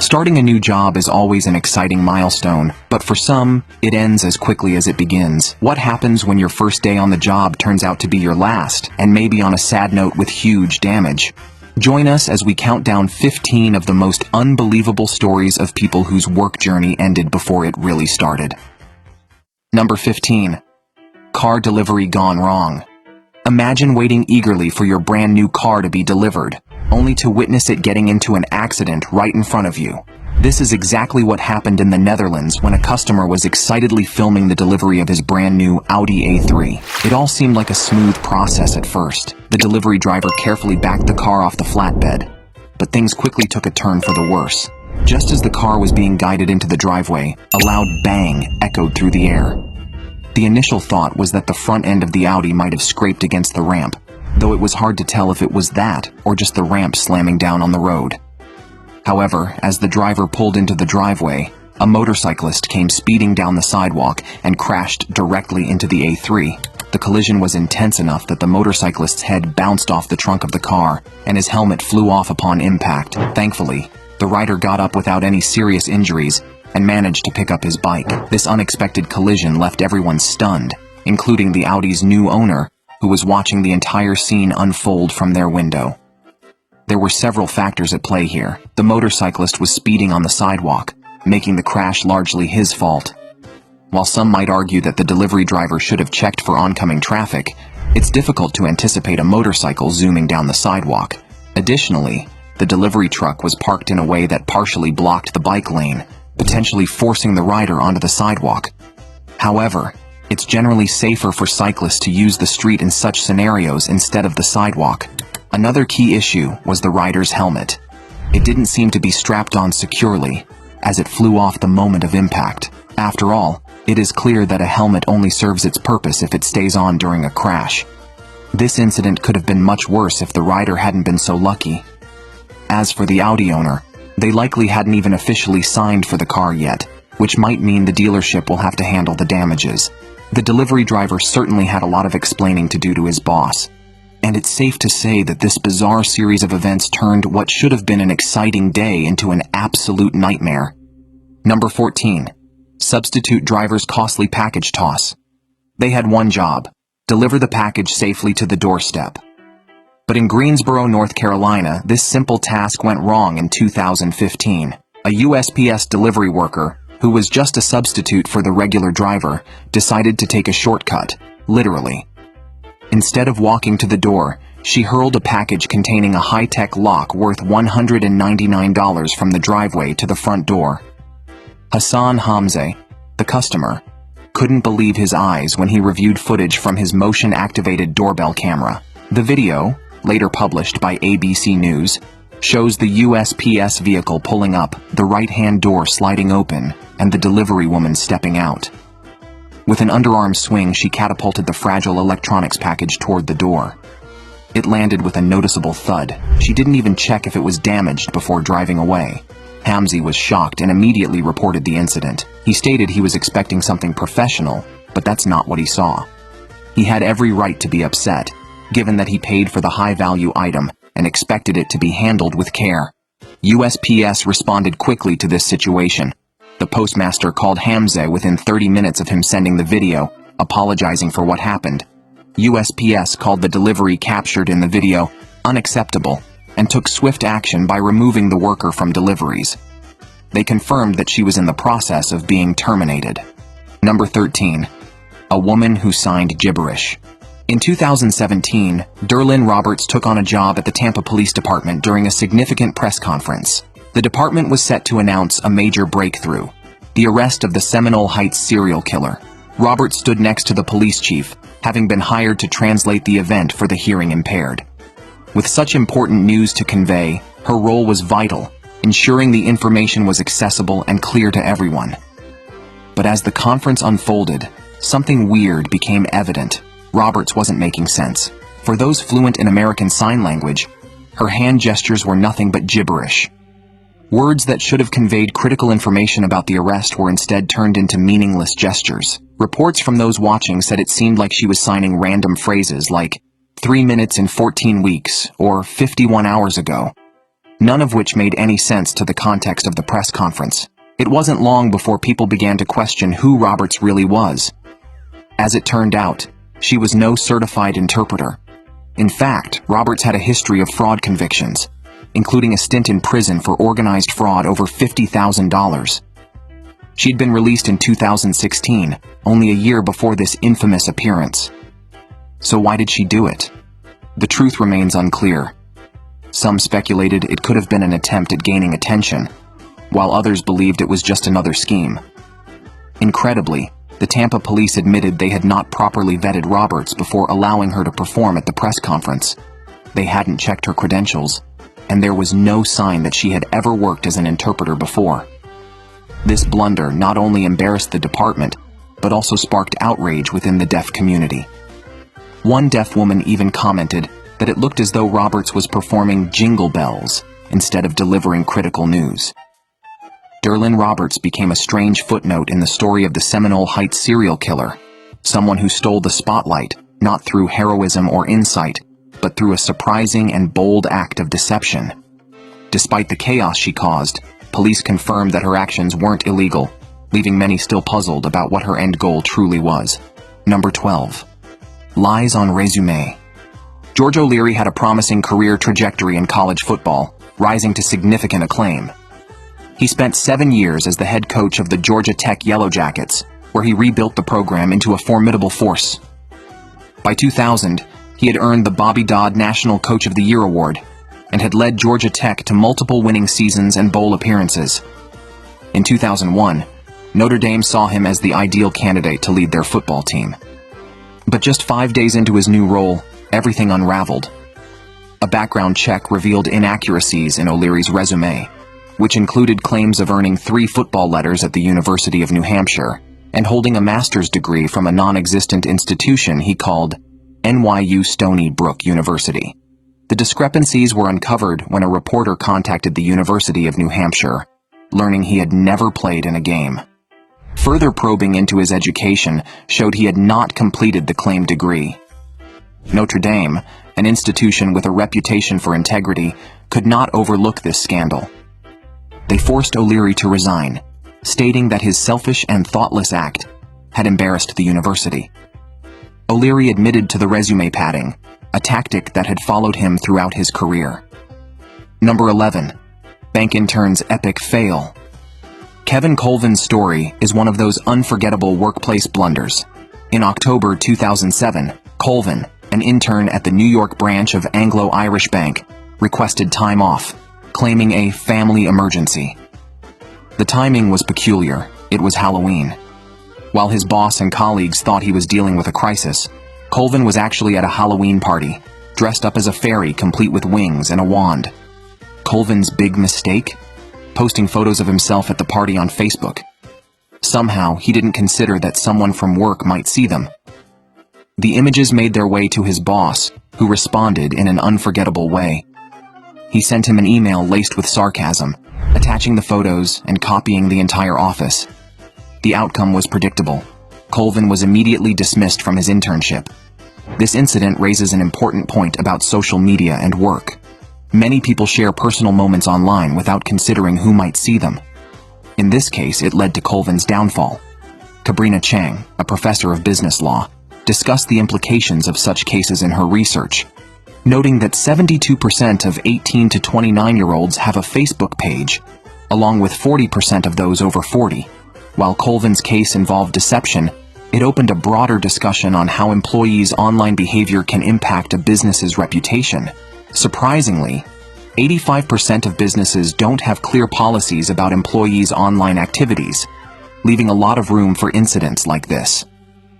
Starting a new job is always an exciting milestone, but for some, it ends as quickly as it begins. What happens when your first day on the job turns out to be your last, and maybe on a sad note with huge damage? Join us as we count down 15 of the most unbelievable stories of people whose work journey ended before it really started. Number 15. Car delivery gone wrong. Imagine waiting eagerly for your brand new car to be delivered, only to witness it getting into an accident right in front of you. This is exactly what happened in the Netherlands when a customer was excitedly filming the delivery of his brand new Audi A3. It all seemed like a smooth process at first. The delivery driver carefully backed the car off the flatbed, but things quickly took a turn for the worse. Just as the car was being guided into the driveway, a loud bang echoed through the air. The initial thought was that the front end of the Audi might have scraped against the ramp, though it was hard to tell if it was that or just the ramp slamming down on the road. However, as the driver pulled into the driveway, a motorcyclist came speeding down the sidewalk and crashed directly into the A3. The collision was intense enough that the motorcyclist's head bounced off the trunk of the car and his helmet flew off upon impact. Thankfully, the rider got up without any serious injuries and managed to pick up his bike. This unexpected collision left everyone stunned, including the Audi's new owner, who was watching the entire scene unfold from their window. There were several factors at play here. The motorcyclist was speeding on the sidewalk, making the crash largely his fault. While some might argue that the delivery driver should have checked for oncoming traffic, it's difficult to anticipate a motorcycle zooming down the sidewalk. Additionally, the delivery truck was parked in a way that partially blocked the bike lane, potentially forcing the rider onto the sidewalk. However, it's generally safer for cyclists to use the street in such scenarios instead of the sidewalk. Another key issue was the rider's helmet. It didn't seem to be strapped on securely, as it flew off the moment of impact. After all, it is clear that a helmet only serves its purpose if it stays on during a crash. This incident could have been much worse if the rider hadn't been so lucky. As for the Audi owner, they likely hadn't even officially signed for the car yet, which might mean the dealership will have to handle the damages. The delivery driver certainly had a lot of explaining to do to his boss. And it's safe to say that this bizarre series of events turned what should have been an exciting day into an absolute nightmare. Number 14. Substitute driver's costly package toss. They had one job: deliver the package safely to the doorstep. But in Greensboro, North Carolina, this simple task went wrong in 2015. A USPS delivery worker, who was just a substitute for the regular driver, decided to take a shortcut, literally. Instead of walking to the door, she hurled a package containing a high-tech lock worth $199 from the driveway to the front door. Hassan Hamze, the customer, couldn't believe his eyes when he reviewed footage from his motion-activated doorbell camera. The video, later published by ABC News, shows the USPS vehicle pulling up, the right-hand door sliding open, and the delivery woman stepping out. With an underarm swing, she catapulted the fragile electronics package toward the door. It landed with a noticeable thud. She didn't even check if it was damaged before driving away. Hamze was shocked and immediately reported the incident. He stated he was expecting something professional, but that's not what he saw. He had every right to be upset, given that he paid for the high-value item and expected it to be handled with care. USPS responded quickly to this situation. The postmaster called Hamze within 30 minutes of him sending the video, apologizing for what happened. USPS called the delivery captured in the video unacceptable and took swift action by removing the worker from deliveries. They confirmed that she was in the process of being terminated. Number 13. A woman who signed gibberish. In 2017, Derlyn Roberts took on a job at the Tampa Police Department during a significant press conference. The department was set to announce a major breakthrough: the arrest of the Seminole Heights serial killer. Roberts stood next to the police chief, having been hired to translate the event for the hearing impaired. With such important news to convey, her role was vital, ensuring the information was accessible and clear to everyone. But as the conference unfolded, something weird became evident. Roberts wasn't making sense. For those fluent in American Sign Language, her hand gestures were nothing but gibberish. Words that should have conveyed critical information about the arrest were instead turned into meaningless gestures. Reports from those watching said it seemed like she was signing random phrases like 3 minutes in 14 weeks or 51 hours ago. none of which made any sense to the context of the press conference. It wasn't long before people began to question who Roberts really was. As it turned out, she was no certified interpreter. In fact, Roberts had a history of fraud convictions, including a stint in prison for organized fraud over $50,000. She'd been released in 2016, only a year before this infamous appearance. So why did she do it? The truth remains unclear. Some speculated it could have been an attempt at gaining attention, while others believed it was just another scheme. Incredibly, the Tampa police admitted they had not properly vetted Roberts before allowing her to perform at the press conference. They hadn't checked her credentials, and there was no sign that she had ever worked as an interpreter before. This blunder not only embarrassed the department, but also sparked outrage within the deaf community. One deaf woman even commented that it looked as though Roberts was performing jingle bells instead of delivering critical news. Derlin Roberts became a strange footnote in the story of the Seminole Heights serial killer, someone who stole the spotlight, not through heroism or insight, but through a surprising and bold act of deception. Despite the chaos she caused, police confirmed that her actions weren't illegal, leaving many still puzzled about what her end goal truly was. Number 12. Lies on resume. George O'Leary had a promising career trajectory in college football, rising to significant acclaim. He spent 7 years as the head coach of the Georgia Tech Yellow Jackets, where he rebuilt the program into a formidable force. By 2000, he had earned the Bobby Dodd National Coach of the Year award and had led Georgia Tech to multiple winning seasons and bowl appearances. In 2001, Notre Dame saw him as the ideal candidate to lead their football team. But just 5 days into his new role, everything unraveled. A background check revealed inaccuracies in O'Leary's resume, which included claims of earning 3 football letters at the University of New Hampshire and holding a master's degree from a non-existent institution he called NYU Stony Brook University. The discrepancies were uncovered when a reporter contacted the University of New Hampshire, learning he had never played in a game. Further probing into his education showed he had not completed the claimed degree. Notre Dame, an institution with a reputation for integrity, could not overlook this scandal. They forced O'Leary to resign, stating that his selfish and thoughtless act had embarrassed the university. O'Leary admitted to the resume padding, a tactic that had followed him throughout his career. Number 11. Bank intern's epic fail. Kevin Colvin's story is one of those unforgettable workplace blunders. In October 2007, Colvin, an intern at the New York branch of Anglo-Irish Bank, requested time off, claiming a family emergency. The timing was peculiar. It was Halloween. While his boss and colleagues thought he was dealing with a crisis, Colvin was actually at a Halloween party, dressed up as a fairy complete with wings and a wand. Colvin's big mistake? Posting photos of himself at the party on Facebook. Somehow, he didn't consider that someone from work might see them. The images made their way to his boss, who responded in an unforgettable way. He sent him an email laced with sarcasm, attaching the photos and copying the entire office. The outcome was predictable. Colvin was immediately dismissed from his internship. This incident raises an important point about social media and work. Many people share personal moments online without considering who might see them. In this case, it led to Colvin's downfall. Kabrina Chang, a professor of business law, discussed the implications of such cases in her research, noting that 72% of 18 to 29-year-olds have a Facebook page, along with 40% of those over 40. While Colvin's case involved deception, it opened a broader discussion on how employees' online behavior can impact a business's reputation. Surprisingly, 85% of businesses don't have clear policies about employees' online activities, leaving a lot of room for incidents like this.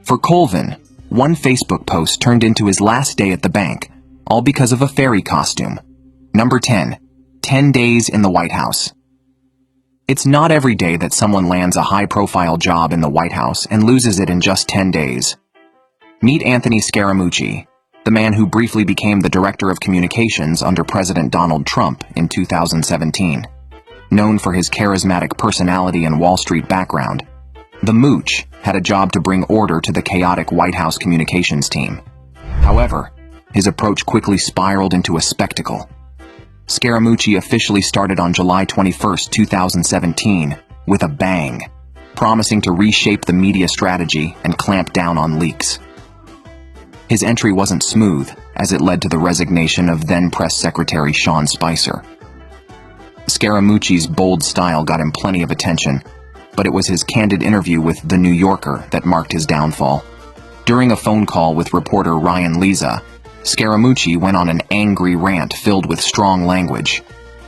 For Colvin, one Facebook post turned into his last day at the bank, all because of a fairy costume. Number 10. 10 days in the White House. It's not every day that someone lands a high-profile job in the White House and loses it in just 10 days. Meet Anthony Scaramucci, the man who briefly became the Director of Communications under President Donald Trump in 2017. Known for his charismatic personality and Wall Street background, the Mooch had a job to bring order to the chaotic White House communications team. However, his approach quickly spiraled into a spectacle. Scaramucci officially started on July 21, 2017, with a bang, promising to reshape the media strategy and clamp down on leaks. His entry wasn't smooth, as it led to the resignation of then-Press Secretary Sean Spicer. Scaramucci's bold style got him plenty of attention, but it was his candid interview with The New Yorker that marked his downfall. During a phone call with reporter Ryan Leza, Scaramucci went on an angry rant filled with strong language.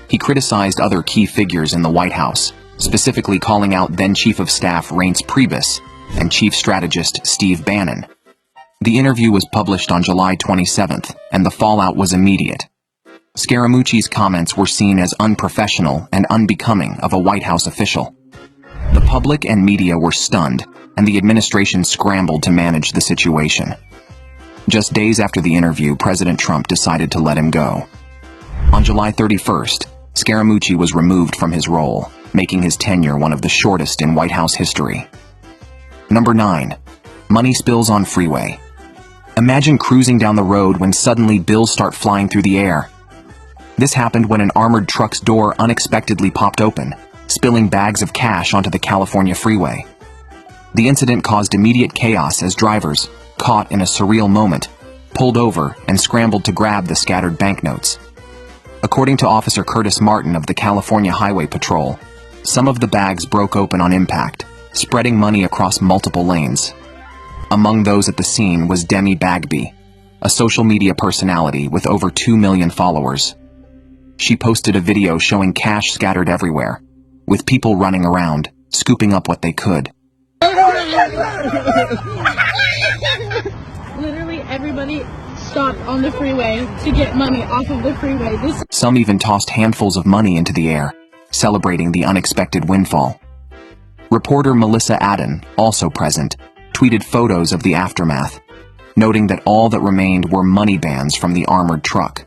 He criticized other key figures in the White House, specifically calling out then-Chief of Staff Reince Priebus and Chief Strategist Steve Bannon. The interview was published on July 27th, and the fallout was immediate. Scaramucci's comments were seen as unprofessional and unbecoming of a White House official. The public and media were stunned, and the administration scrambled to manage the situation. Just days after the interview, President Trump decided to let him go. On July 31st, Scaramucci was removed from his role, making his tenure one of the shortest in White House history. Number 9. Money spills on freeway. Imagine cruising down the road when suddenly bills start flying through the air. This happened when an armored truck's door unexpectedly popped open, spilling bags of cash onto the California freeway. The incident caused immediate chaos as drivers, caught in a surreal moment, pulled over and scrambled to grab the scattered banknotes. According to Officer Curtis Martin of the California Highway Patrol, some of the bags broke open on impact, spreading money across multiple lanes. Among those at the scene was Demi Bagby, a social media personality with over 2 million followers. She posted a video showing cash scattered everywhere, with people running around, scooping up what they could. Literally everybody stopped on the freeway to get money off of the freeway. Some even tossed handfuls of money into the air, celebrating the unexpected windfall. Reporter Melissa Adden, also present, tweeted photos of the aftermath, noting that all that remained were money bands from the armored truck.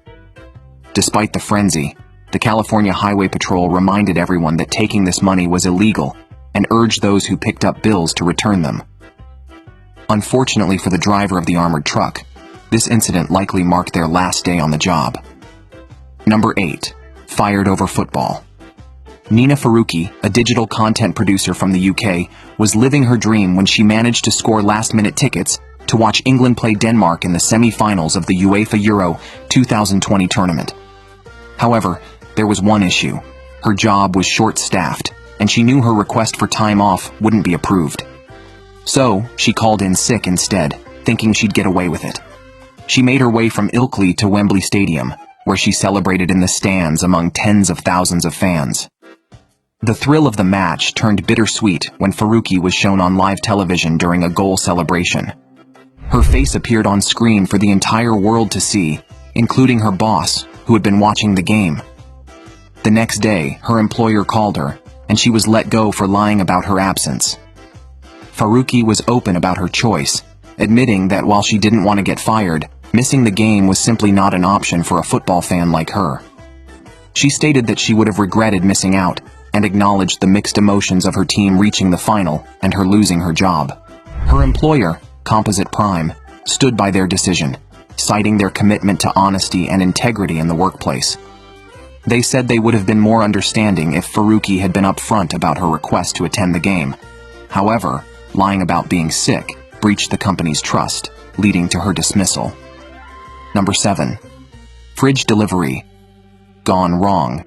Despite the frenzy, the California Highway Patrol reminded everyone that taking this money was illegal and urged those who picked up bills to return them. Unfortunately for the driver of the armored truck, this incident likely marked their last day on the job. Number 8. Fired over football. Nina Faruqi, a digital content producer from the UK, was living her dream when she managed to score last-minute tickets to watch England play Denmark in the semi-finals of the UEFA Euro 2020 tournament. However, there was one issue. Her job was short-staffed, and she knew her request for time off wouldn't be approved. So, she called in sick instead, thinking she'd get away with it. She made her way from Ilkley to Wembley Stadium, where she celebrated in the stands among tens of thousands of fans. The thrill of the match turned bittersweet when Faruqi was shown on live television during a goal celebration. Her face appeared on screen for the entire world to see, including her boss, who had been watching the game. The next day, her employer called her, and she was let go for lying about her absence. Faruqi was open about her choice, admitting that while she didn't want to get fired, missing the game was simply not an option for a football fan like her. She stated that she would have regretted missing out, and acknowledged the mixed emotions of her team reaching the final and her losing her job. Her employer, Composite Prime, stood by their decision, citing their commitment to honesty and integrity in the workplace. They said they would have been more understanding if Faruqi had been upfront about her request to attend the game. However, lying about being sick breached the company's trust, leading to her dismissal. Number 7. Fridge delivery. Gone wrong.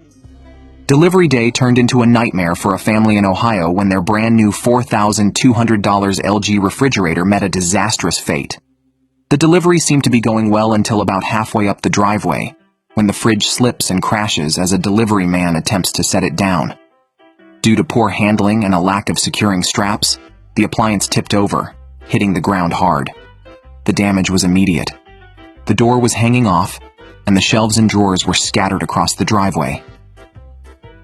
Delivery day turned into a nightmare for a family in Ohio when their brand new $4,200 LG refrigerator met a disastrous fate. The delivery seemed to be going well until about halfway up the driveway, when the fridge slips and crashes as a delivery man attempts to set it down. Due to poor handling and a lack of securing straps, the appliance tipped over, hitting the ground hard. The damage was immediate. The door was hanging off, and the shelves and drawers were scattered across the driveway.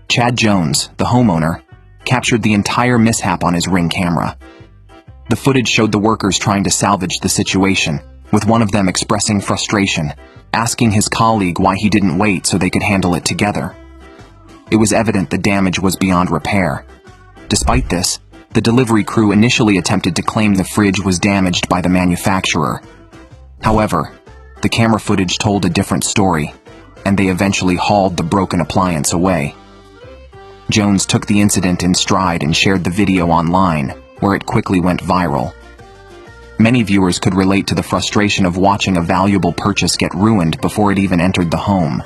Chad Jones, the homeowner, captured the entire mishap on his Ring camera. The footage showed the workers trying to salvage the situation, with one of them expressing frustration, asking his colleague why he didn't wait so they could handle it together. It was evident the damage was beyond repair. Despite this, the delivery crew initially attempted to claim the fridge was damaged by the manufacturer. However, the camera footage told a different story. and they eventually hauled the broken appliance away. Jones took the incident in stride and shared the video online, where it quickly went viral. Many viewers could relate to the frustration of watching a valuable purchase get ruined before it even entered the home.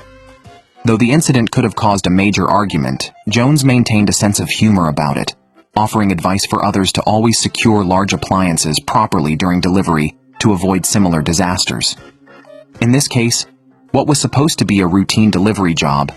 Though the incident could have caused a major argument, Jones maintained a sense of humor about it, offering advice for others to always secure large appliances properly during delivery to avoid similar disasters. In this case, what was supposed to be a routine delivery job